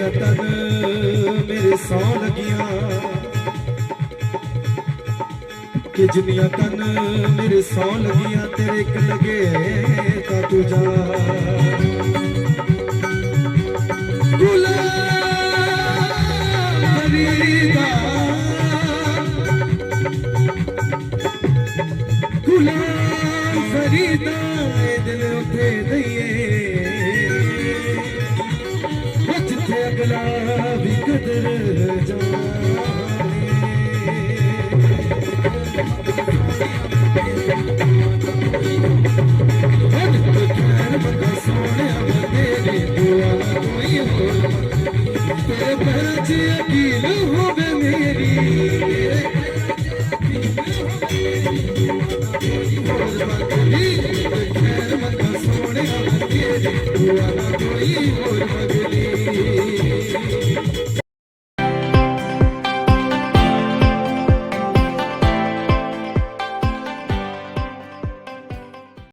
जुनिया तन मेरे सौ लगिया कि जुनिया तन मेरे सौ लगिया तेरे एक लगे ता तू जा गुलाम फरीदा गुलाम फरीदा दिल उठे दइए जिथे अगला भी कदर सोने तेरे दुआ कोई हो तेरे पैर च यकीन होवे मेरी सोने तेरे दुआ कोई होर मगली